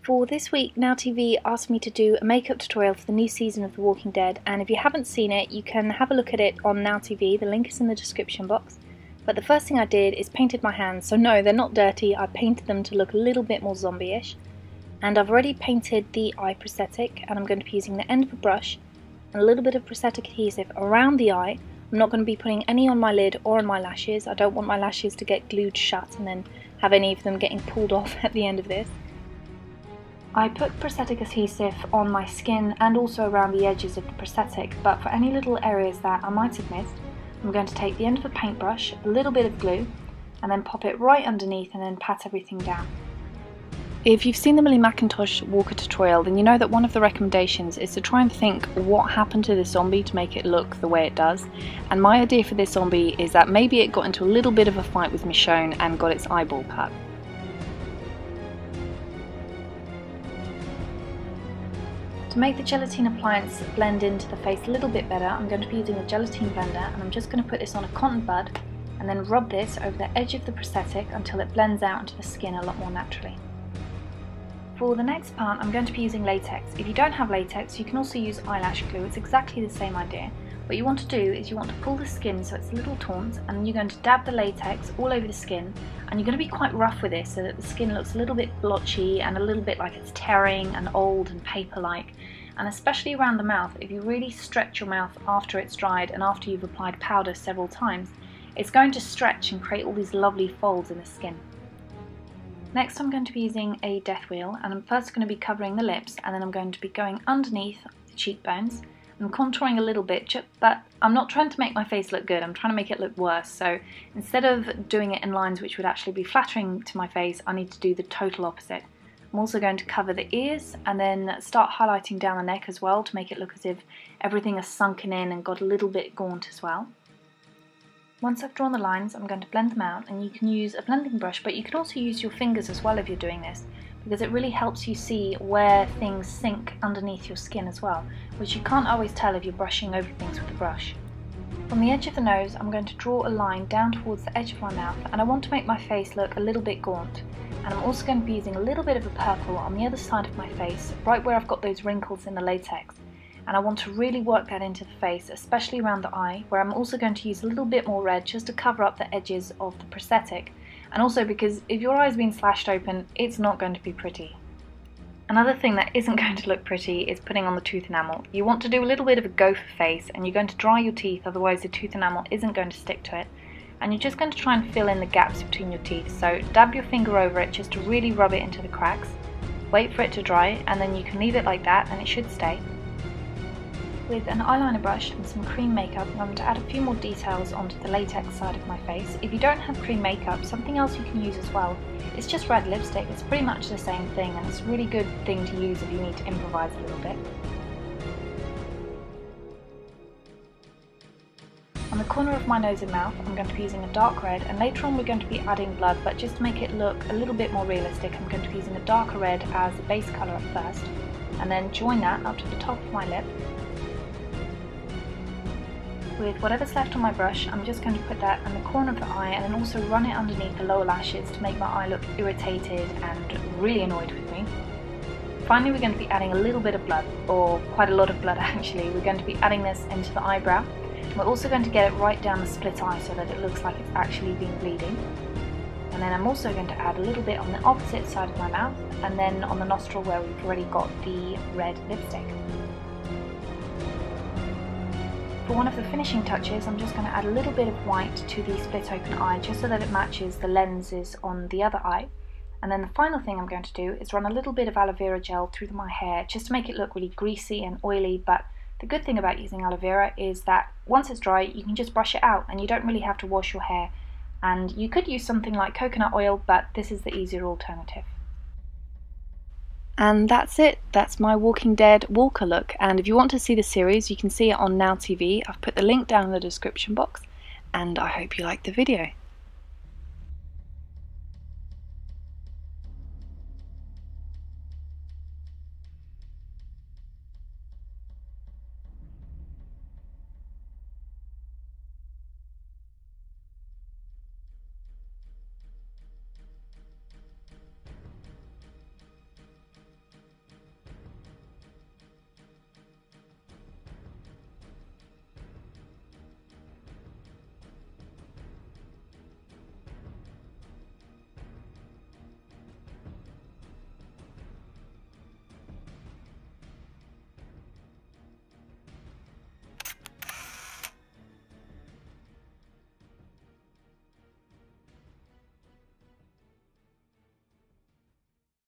For this week, Now TV asked me to do a makeup tutorial for the new season of The Walking Dead, and if you haven't seen it, you can have a look at it on Now TV, the link is in the description box. But the first thing I did is painted my hands, so no, they're not dirty, I painted them to look a little bit more zombie-ish. And I've already painted the eye prosthetic, and I'm going to be using the end of a brush and a little bit of prosthetic adhesive around the eye. I'm not going to be putting any on my lid or on my lashes. I don't want my lashes to get glued shut and then have any of them getting pulled off at the end of this. I put prosthetic adhesive on my skin and also around the edges of the prosthetic, but for any little areas that I might have missed, I'm going to take the end of a paintbrush, a little bit of glue, and then pop it right underneath and then pat everything down. If you've seen the Millie Macintosh Walker tutorial, then you know that one of the recommendations is to try and think what happened to this zombie to make it look the way it does. And my idea for this zombie is that maybe it got into a little bit of a fight with Michonne and got its eyeball cut. To make the gelatine appliance blend into the face a little bit better, I'm going to be using a gelatine blender, and I'm just going to put this on a cotton bud and then rub this over the edge of the prosthetic until it blends out into the skin a lot more naturally. For the next part, I'm going to be using latex. If you don't have latex, you can also use eyelash glue. It's exactly the same idea. What you want to do is you want to pull the skin so it's a little taut, and then you're going to dab the latex all over the skin, and you're going to be quite rough with this so that the skin looks a little bit blotchy and a little bit like it's tearing and old and paper-like. And especially around the mouth, if you really stretch your mouth after it's dried and after you've applied powder several times, it's going to stretch and create all these lovely folds in the skin. Next, I'm going to be using a death wheel, and I'm first going to be covering the lips, and then I'm going to be going underneath the cheekbones. I'm contouring a little bit, but I'm not trying to make my face look good, I'm trying to make it look worse. So instead of doing it in lines which would actually be flattering to my face, I need to do the total opposite. I'm also going to cover the ears and then start highlighting down the neck as well to make it look as if everything is sunken in and got a little bit gaunt as well. Once I've drawn the lines, I'm going to blend them out, and you can use a blending brush, but you can also use your fingers as well if you're doing this, because it really helps you see where things sink underneath your skin as well, which you can't always tell if you're brushing over things with a brush. On the edge of the nose, I'm going to draw a line down towards the edge of my mouth, and I want to make my face look a little bit gaunt. And I'm also going to be using a little bit of a purple on the other side of my face, right where I've got those wrinkles in the latex. And I want to really work that into the face, especially around the eye, where I'm also going to use a little bit more red just to cover up the edges of the prosthetic. And also because if your eye's been slashed open, it's not going to be pretty. Another thing that isn't going to look pretty is putting on the tooth enamel. You want to do a little bit of a gopher face, and you're going to dry your teeth, otherwise the tooth enamel isn't going to stick to it. And you're just going to try and fill in the gaps between your teeth. So dab your finger over it just to really rub it into the cracks. Wait for it to dry, and then you can leave it like that and it should stay. With an eyeliner brush and some cream makeup, I'm going to add a few more details onto the latex side of my face. If you don't have cream makeup, something else you can use as well. It's just red lipstick, it's pretty much the same thing, and it's a really good thing to use if you need to improvise a little bit. On the corner of my nose and mouth, I'm going to be using a dark red, and later on we're going to be adding blood, but just to make it look a little bit more realistic, I'm going to be using a darker red as the base colour at first, and then join that up to the top of my lip. With whatever's left on my brush, I'm just going to put that in the corner of the eye and then also run it underneath the lower lashes to make my eye look irritated and really annoyed with me. Finally, we're going to be adding a little bit of blood, or quite a lot of blood actually. We're going to be adding this into the eyebrow. We're also going to get it right down the split eye so that it looks like it's actually been bleeding. And then I'm also going to add a little bit on the opposite side of my mouth, and then on the nostril where we've already got the red lipstick. For one of the finishing touches, I'm just going to add a little bit of white to the split open eye just so that it matches the lenses on the other eye. And then the final thing I'm going to do is run a little bit of aloe vera gel through my hair just to make it look really greasy and oily, but the good thing about using aloe vera is that once it's dry you can just brush it out and you don't really have to wash your hair. And you could use something like coconut oil, but this is the easier alternative. And that's it, that's my Walking Dead Walker look, and if you want to see the series you can see it on Now TV. I've put the link down in the description box, and I hope you liked the video.